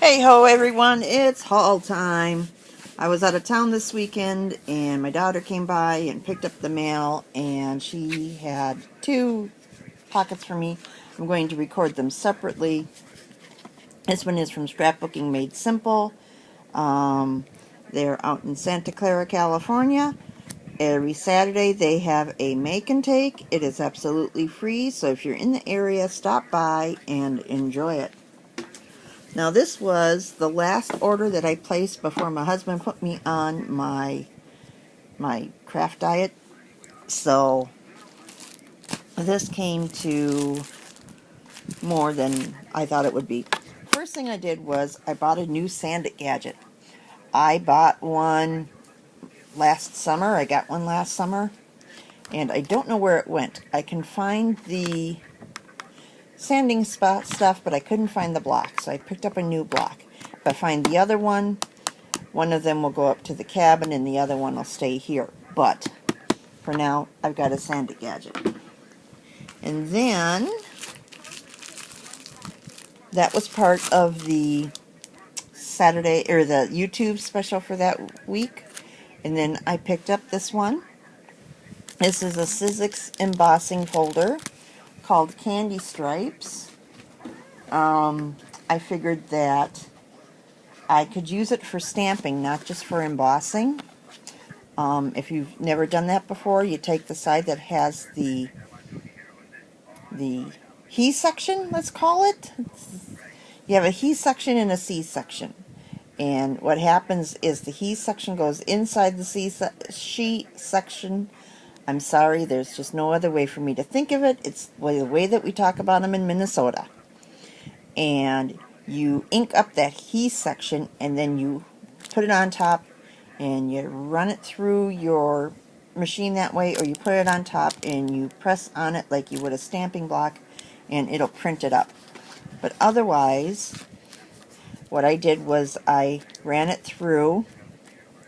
Hey ho everyone, it's haul time. I was out of town this weekend and my daughter came by and picked up the mail, and she had two pockets for me. I'm going to record them separately. This one is from Scrapbooking Made Simple. They're out in Santa Clara, California. Every Saturday they have a make and take. It is absolutely free, so if you're in the area, stop by and enjoy it. Now this was the last order that I placed before my husband put me on my craft diet. So this came to more than I thought it would be. First thing I did was I bought a new sand gadget. I bought one last summer. I got one last summer, and I don't know where it went. I can find the sanding spot stuff, but I couldn't find the block, so I picked up a new block. If I find the other one of them will go up to the cabin and the other one will stay here. But for now, I've got a sand gadget. And then that was part of the Saturday or the YouTube special for that week. And then I picked up this one. This is a States Embossing folder called Candy Stripes. I figured that I could use it for stamping, not just for embossing. If you've never done that before, you take the side that has the he section, let's call it. You have a he section and a C section. And what happens is the he section goes inside the she section. I'm sorry, there's just no other way for me to think of it. It's the way that we talk about them in Minnesota. And you ink up that he section, and then you put it on top, and you run it through your machine that way, or you put it on top and you press on it like you would a stamping block, and it'll print it up. But otherwise, what I did was I ran it through,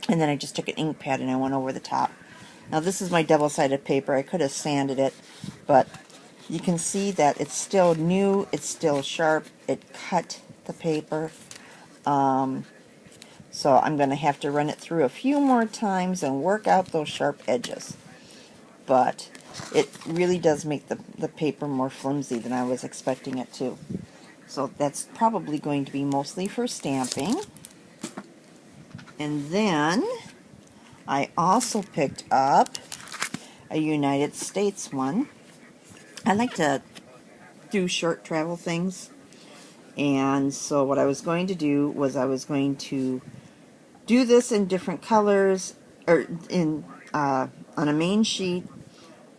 and then I just took an ink pad and I went over the top. Now this is my double-sided paper. I could have sanded it, but you can see that it's still new, it's still sharp, it cut the paper. So I'm going to have to run it through a few more times and work out those sharp edges. But it really does make the paper more flimsy than I was expecting it to. So that's probably going to be mostly for stamping. And then I also picked up a United States one. I like to do short travel things. And so what I was going to do was I was going to do this in different colors, or in on a main sheet,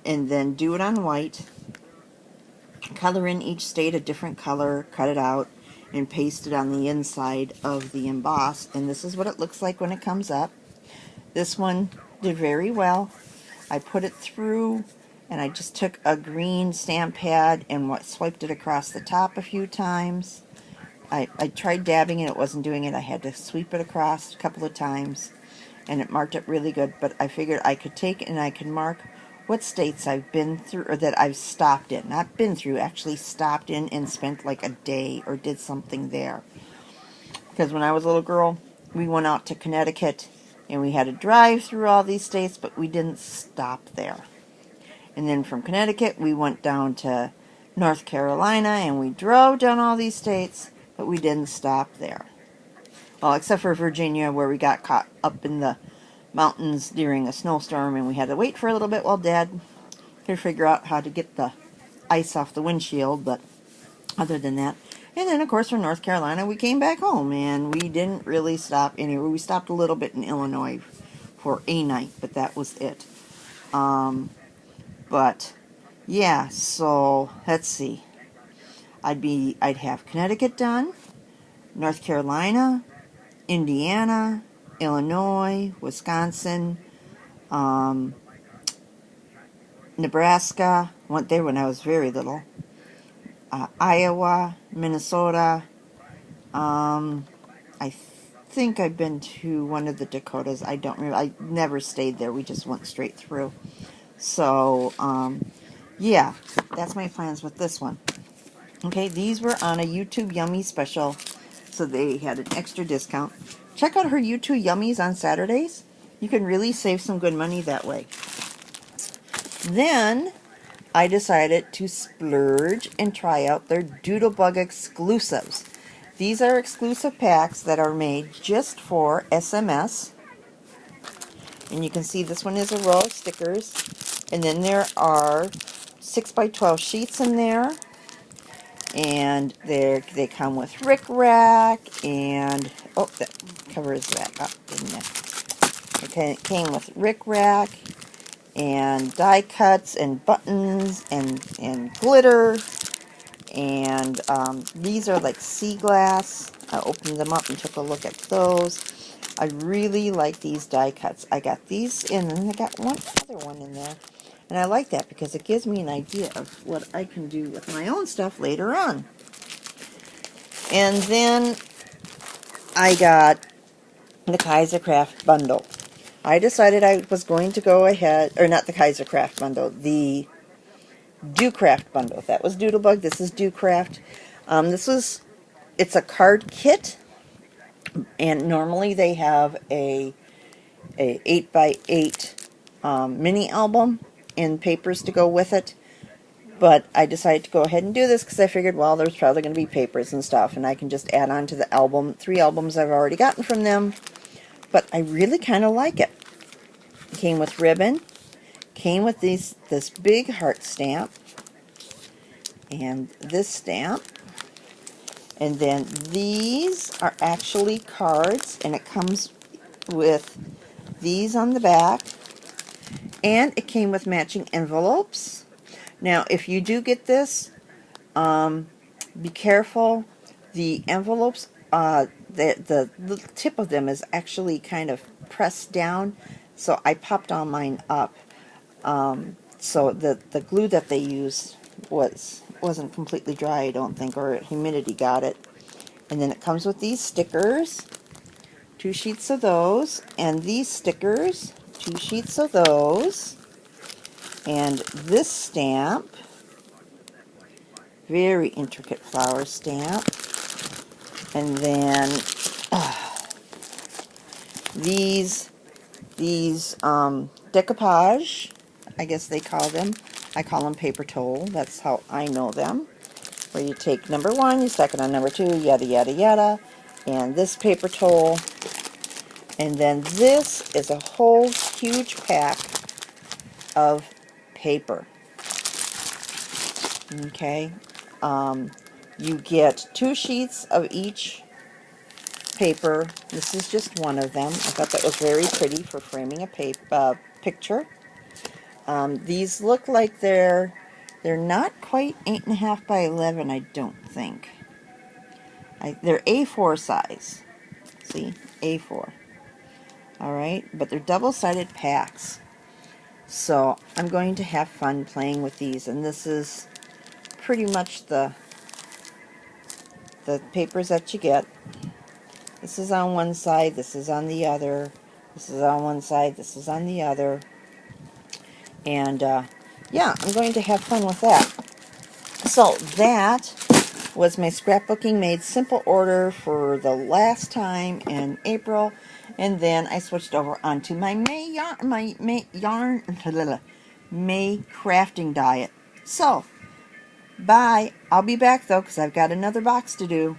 and then do it on white, color in each state a different color, cut it out, and paste it on the inside of the emboss. And this is what it looks like when it comes up. This one did very well. I put it through, and I just took a green stamp pad and swiped it across the top a few times. I tried dabbing and it wasn't doing it. I had to sweep it across a couple of times, and it marked it really good. But I figured I could take it and I could mark what states I've been through, or that I've stopped in. Not been through, actually stopped in and spent like a day or did something there. Because when I was a little girl, we went out to Connecticut and we had to drive through all these states, but we didn't stop there. And then from Connecticut, we went down to North Carolina and we drove down all these states, but we didn't stop there. Well, except for Virginia, where we got caught up in the mountains during a snowstorm and we had to wait for a little bit while Dad could figure out how to get the ice off the windshield. But other than that, and then of course from North Carolina we came back home, and we didn't really stop anywhere. We stopped a little bit in Illinois for a night, but that was it. But yeah, so let's see. I'd have Connecticut done, North Carolina, Indiana, Illinois, Wisconsin, Nebraska. Went there when I was very little. Iowa, Minnesota. I think I've been to one of the Dakotas. I don't remember. I never stayed there. We just went straight through. So, yeah, that's my plans with this one. Okay, these were on a YouTube Yummy special so they had an extra discount. Check out her U2 Yummies on Saturdays. You can really save some good money that way. Then I decided to splurge and try out their Doodlebug exclusives. These are exclusive packs that are made just for SMS. And you can see this one is a row of stickers. And then there are 6x12 sheets in there. And they come with rickrack and, oh, that covers that up, didn't it? It came with rickrack and die cuts and buttons and glitter. And these are like sea glass. I opened them up and took a look at those. I really like these die cuts. I got these in, and I got one other one in there. And I like that because it gives me an idea of what I can do with my own stuff later on. And then I got the KaiserCraft bundle. I decided I was going to go ahead, or not the KaiserCraft bundle, the DoCraft bundle. That was Doodlebug. This is DoCraft. It's a card kit, and normally they have a 8x8 mini album and papers to go with it. But I decided to go ahead and do this because I figured, well, there's probably going to be papers and stuff, and I can just add on to the album. 3 albums I've already gotten from them, but I really kind of like it. It came with ribbon, came with this big heart stamp, and this stamp, and then these are actually cards, and it comes with these on the back, and it came with matching envelopes. Now, if you do get this, be careful. The envelopes, the tip of them is actually kind of pressed down, so I popped all mine up. So the glue that they used wasn't completely dry, I don't think, or humidity got it. And then it comes with these stickers, 2 sheets of those, and these stickers, 2 sheets of those. And this stamp, very intricate flower stamp. And then these decoupage, I guess they call them. I call them paper towel. That's how I know them. Where you take number 1, you stack it on number 2, yada yada yada. And this paper towel. And then this is a whole huge pack of paper. Okay, you get 2 sheets of each paper. This is just one of them. I thought that was very pretty for framing a picture. These look like they're not quite 8.5 by 11, I don't think. They're A4 size. See, A4. All right, but they're double-sided packs. So I'm going to have fun playing with these, and this is pretty much the papers that you get. This is on one side, this is on the other, this is on one side, this is on the other. And yeah, I'm going to have fun with that. So that was my scrapbooking made simple order for the last time in April. And then I switched over onto my May crafting diet. So, bye. I'll be back though because I've got another box to do.